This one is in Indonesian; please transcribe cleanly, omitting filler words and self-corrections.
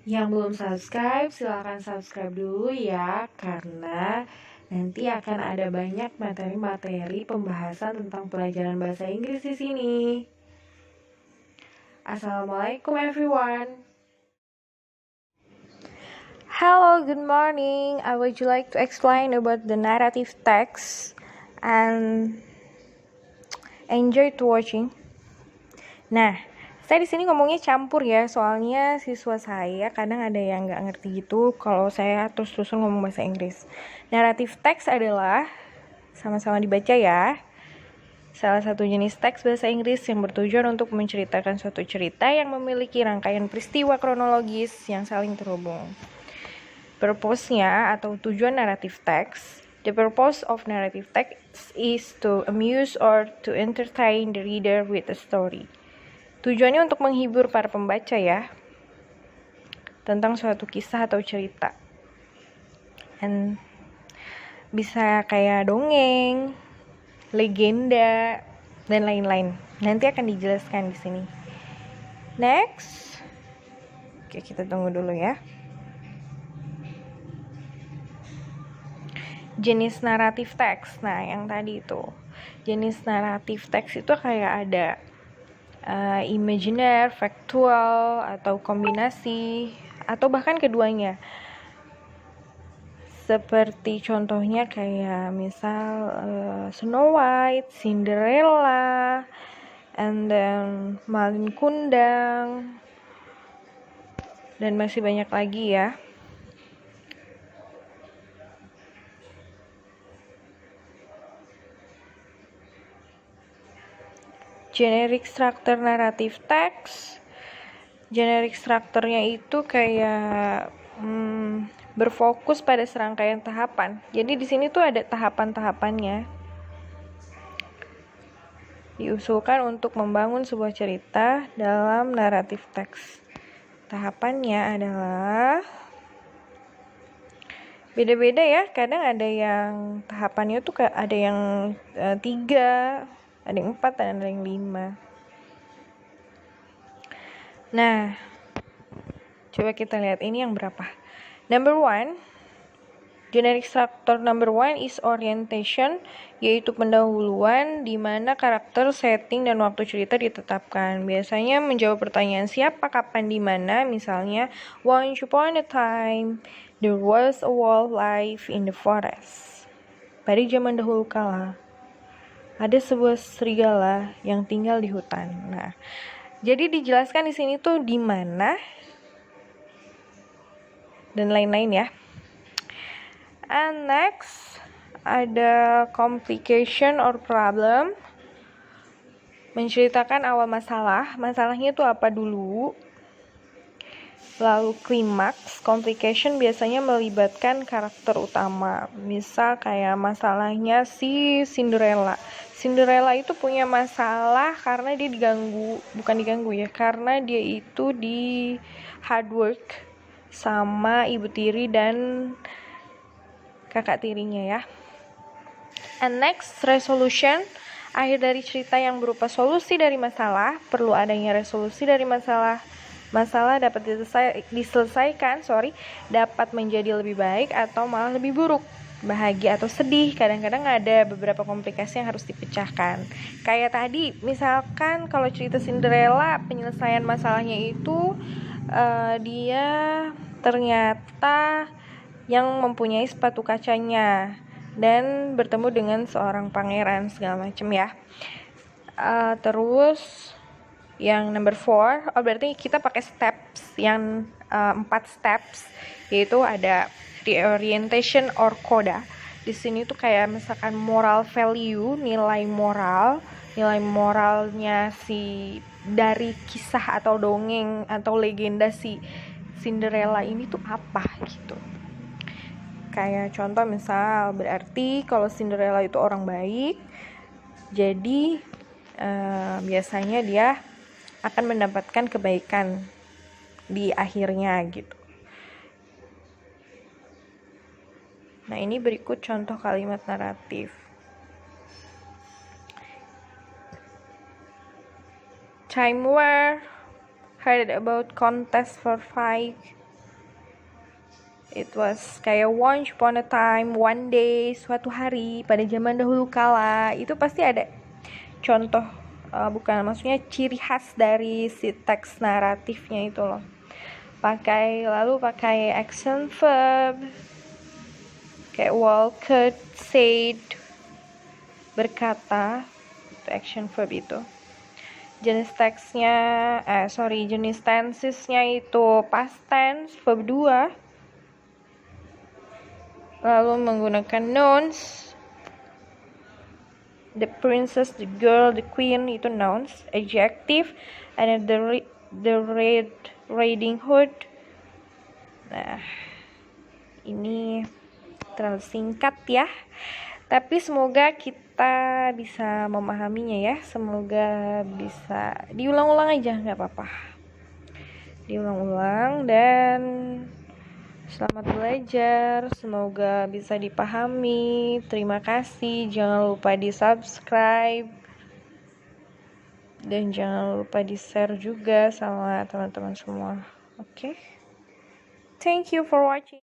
Yang belum subscribe, silahkan subscribe dulu ya, karena nanti akan ada banyak materi-materi pembahasan tentang pelajaran bahasa Inggris di sini. Assalamualaikum everyone. Hello, good morning. I would like to explain about the narrative text and enjoy to watching. Nah, saya di sini ngomongnya campur ya, soalnya siswa saya kadang ada yang nggak ngerti gitu kalau saya terus-terusan ngomong bahasa Inggris. Narrative text adalah sama-sama dibaca ya. Salah satu jenis teks bahasa Inggris yang bertujuan untuk menceritakan suatu cerita yang memiliki rangkaian peristiwa kronologis yang saling terhubung. Purpose-nya atau tujuan narrative text. The purpose of narrative text is to amuse or to entertain the reader with a story. Tujuannya untuk menghibur para pembaca ya, tentang suatu kisah atau cerita. And bisa kayak dongeng, legenda, dan lain-lain. Nanti akan dijelaskan di sini. Next. Oke, kita tunggu dulu ya. Jenis naratif teks. Nah, yang tadi itu. Jenis naratif teks itu kayak ada imaginer, faktual, atau kombinasi, atau bahkan keduanya. Seperti contohnya kayak misal Snow White, Cinderella, and then Malin Kundang, dan masih banyak lagi ya. Generic structure narrative text. Generic structure-nya itu kayak berfokus pada serangkaian tahapan. Jadi di sini tuh ada tahapan-tahapannya. Diusulkan untuk membangun sebuah cerita dalam naratif teks. Tahapannya adalah beda-beda ya. Kadang ada yang tahapannya tuh ada yang 3, ada yang 4, dan ada yang 5. Nah, coba kita lihat ini yang berapa. Number 1, generic structure number 1 is orientation, yaitu pendahuluan di mana karakter, setting, dan waktu cerita ditetapkan. Biasanya menjawab pertanyaan siapa, kapan, di mana. Misalnya, once upon a time, there was a wildlife in the forest. Pada zaman dahulu kala, ada sebuah serigala yang tinggal di hutan. Nah, jadi dijelaskan di sini tuh di mana dan lain-lain ya. And next, ada complication or problem. Menceritakan awal masalah. Masalahnya itu apa dulu. Lalu klimaks. Complication biasanya melibatkan karakter utama. Misal kayak masalahnya si Cinderella. Cinderella itu punya masalah karena dia karena dia itu di hard work sama ibu tiri dan kakak tirinya ya. And next, resolution. Akhir dari cerita yang berupa solusi dari masalah. Perlu adanya resolusi dari masalah. Masalah dapat diselesaikan, dapat menjadi lebih baik atau malah lebih buruk. Bahagia atau sedih, kadang-kadang ada beberapa komplikasi yang harus dipecahkan. Kayak tadi, misalkan kalau cerita Cinderella, penyelesaian masalahnya itu dia ternyata yang mempunyai sepatu kacanya dan bertemu dengan seorang pangeran segala macam ya. Terus yang number 4, berarti kita pakai steps yang 4 steps, yaitu ada reorientation or coda. Di sini tuh kayak misalkan moral value, nilai moralnya si dari kisah atau dongeng atau legenda si Cinderella ini tuh apa gitu. Kayak contoh misal, berarti kalau Cinderella itu orang baik, jadi biasanya dia akan mendapatkan kebaikan di akhirnya gitu. Nah, ini berikut contoh kalimat naratif. Time were heard about contest for fight It was kayak once upon a time, one day, suatu hari pada zaman dahulu kala. Itu pasti ada contoh, bukan maksudnya ciri khas dari si teks naratifnya itu loh. Lalu pakai action verb kayak walked, said, berkata, itu action verb itu. Jenis tensesnya itu past tense, verb 2. Lalu menggunakan nouns. The princess, the girl, the queen itu nouns. Adjective, and the Red Riding Hood. Nah, ini terlalu singkat ya. Tapi semoga kita bisa memahaminya ya. Semoga bisa diulang-ulang aja, nggak apa-apa. Diulang-ulang dan selamat belajar, semoga bisa dipahami. Terima kasih, jangan lupa di-subscribe dan jangan lupa di-share juga sama teman-teman semua. Oke? Thank you for watching.